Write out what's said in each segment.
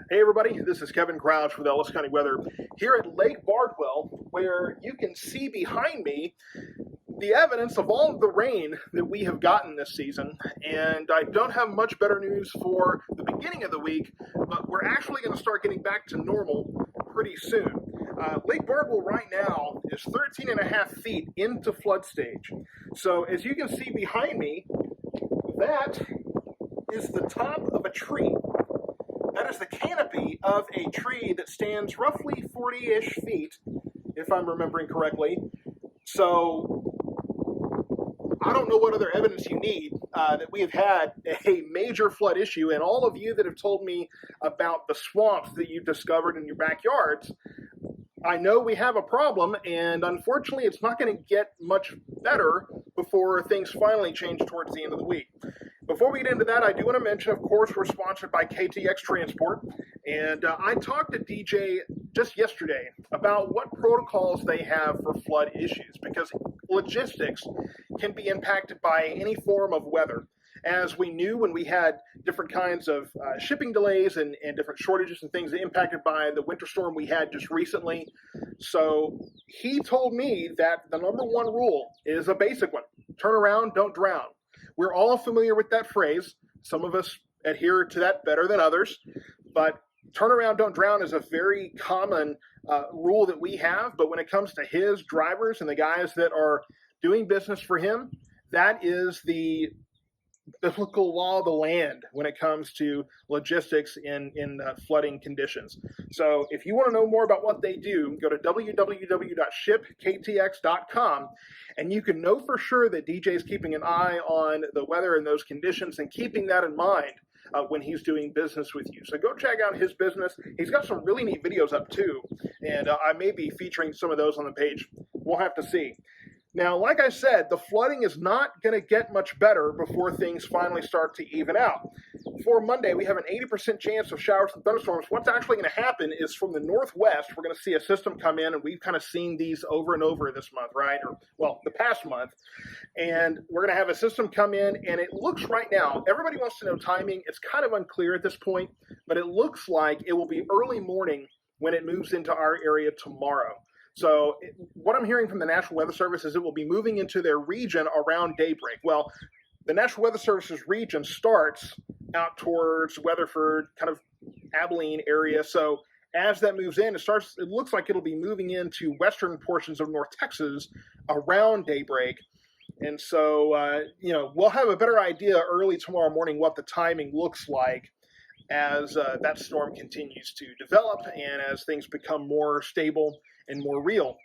Hey everybody, this is Kevin Crouch with Ellis County Weather here at Lake Bardwell, where you can see behind me the evidence of all of the rain that we have gotten this season. And I don't have much better news for the beginning of the week, but we're actually going to start getting back to normal pretty soon. Lake Bardwell right now is 13 and a half feet into flood stage. So as you can see behind me, that is the top of a tree. That is the canopy of a tree that stands roughly 40-ish feet, if I'm remembering correctly. So I don't know what other evidence you need that we have had a major flood issue. And all of you that have told me about the swamps that you've discovered in your backyards, I know we have a problem, and unfortunately it's not going to get much better before things finally change towards the end of the week. Before we get into that, I do want to mention, of course, we're sponsored by KTX Transport, and I talked to DJ just yesterday about what protocols they have for flood issues, because logistics can be impacted by any form of weather. As we knew when we had different kinds of shipping delays and different shortages and things impacted by the winter storm we had just recently. So he told me that the number one rule is a basic one: turn around, don't drown. We're all familiar with that phrase. Some of us adhere to that better than others, but turn around, don't drown is a very common rule that we have. But when it comes to his drivers and the guys that are doing business for him, that is the biblical law of the land when it comes to logistics in flooding conditions. So if you want to know more about what they do, go to www.shipktx.com, and you can know for sure that DJ is keeping an eye on the weather and those conditions and keeping that in mind when he's doing business with you. So go check out his business. He's got some really neat videos up too, and I may be featuring some of those on the page. We'll have to see. Now, like I said, the flooding is not going to get much better before things finally start to even out. For Monday, we have an 80% chance of showers and thunderstorms. What's actually going to happen is from the northwest, we're going to see a system come in, and we've kind of seen these over and over this month, right? Or, well, the past month. And we're going to have a system come in, and it looks right now, everybody wants to know timing. It's kind of unclear at this point, but it looks like it will be early morning when it moves into our area tomorrow. So what I'm hearing from the National Weather Service is it will be moving into their region around daybreak. Well, the National Weather Service's region starts out towards Weatherford, kind of Abilene area. So as that moves in, it looks like it'll be moving into western portions of North Texas around daybreak. And so, we'll have a better idea early tomorrow morning what the timing looks like as that storm continues to develop and as things become more stable and more real.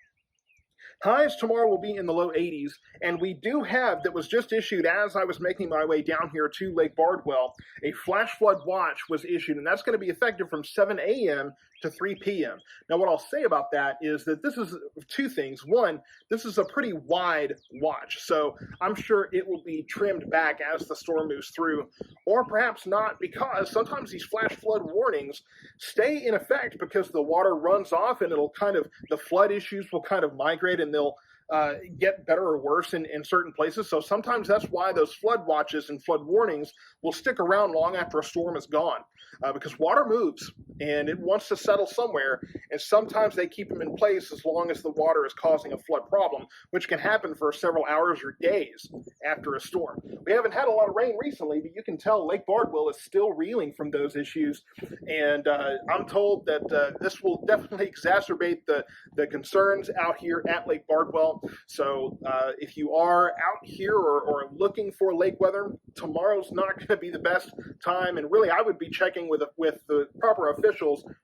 Highs tomorrow will be in the low 80s, and we do have, that was just issued as I was making my way down here to Lake Bardwell, a flash flood watch was issued, and that's going to be effective from 7 a.m. to 3 p.m. Now, what I'll say about that is that this is two things. One, this is a pretty wide watch, so I'm sure it will be trimmed back as the storm moves through, or perhaps not, because sometimes these flash flood warnings stay in effect because the water runs off and the flood issues will kind of migrate and they'll get better or worse in certain places. So sometimes that's why those flood watches and flood warnings will stick around long after a storm is gone, because water moves and it wants to settle somewhere, and sometimes they keep them in place as long as the water is causing a flood problem, which can happen for several hours or days after a storm. We haven't had a lot of rain recently, but you can tell Lake Bardwell is still reeling from those issues, and I'm told that this will definitely exacerbate the concerns out here at Lake Bardwell. So if you are out here or looking for lake weather, tomorrow's not going to be the best time, and really I would be checking with the proper officials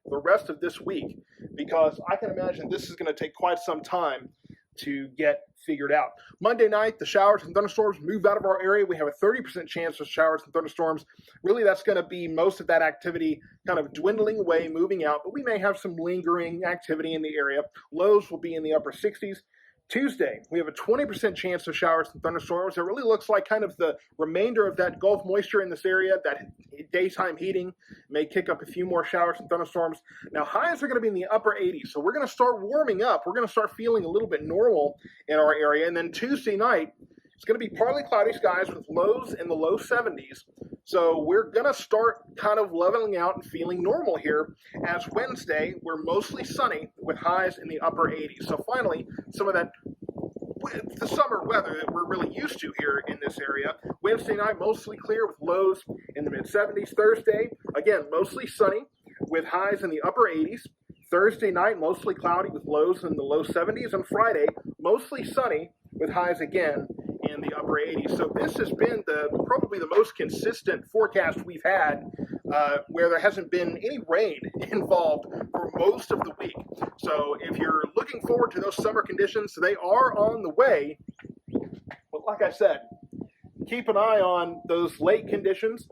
the rest of this week, because I can imagine this is going to take quite some time to get figured out. Monday night, the showers and thunderstorms move out of our area. We have a 30% chance of showers and thunderstorms. Really, that's going to be most of that activity kind of dwindling away, moving out, but we may have some lingering activity in the area. Lows will be in the upper 60s. Tuesday, we have a 20% chance of showers and thunderstorms. It really looks like kind of the remainder of that Gulf moisture in this area, that daytime heating may kick up a few more showers and thunderstorms. Now, highs are going to be in the upper 80s, so we're going to start warming up. We're going to start feeling a little bit normal in our area. And then Tuesday night, It's going to be partly cloudy skies with lows in the low 70s. So we're going to start kind of leveling out and feeling normal here as Wednesday, we're mostly sunny with highs in the upper 80s. So finally, some of that the summer weather that we're really used to here in this area. Wednesday night, mostly clear with lows in the mid-70s. Thursday, again, mostly sunny with highs in the upper 80s. Thursday night, mostly cloudy with lows in the low 70s. And Friday, mostly sunny with highs again in the upper 80s. So this has been probably the most consistent forecast we've had where there hasn't been any rain involved for most of the week. So if you're looking forward to those summer conditions, they are on the way. But like I said, keep an eye on those lake conditions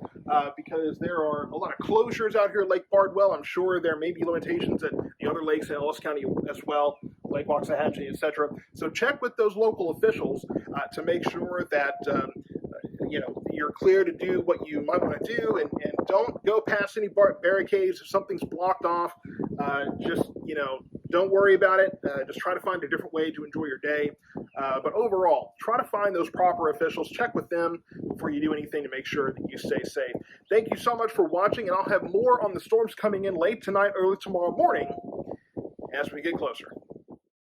because there are a lot of closures out here at Lake Bardwell. I'm sure there may be limitations at the other lakes in Ellis County as well, Lake Waxahachie, etc. So check with those local officials to make sure that you're clear to do what you might want to do, and don't go past any barricades if something's blocked off. Don't worry about it. Just try to find a different way to enjoy your day. But overall, try to find those proper officials. Check with them before you do anything to make sure that you stay safe. Thank you so much for watching, and I'll have more on the storms coming in late tonight, early tomorrow morning as we get closer.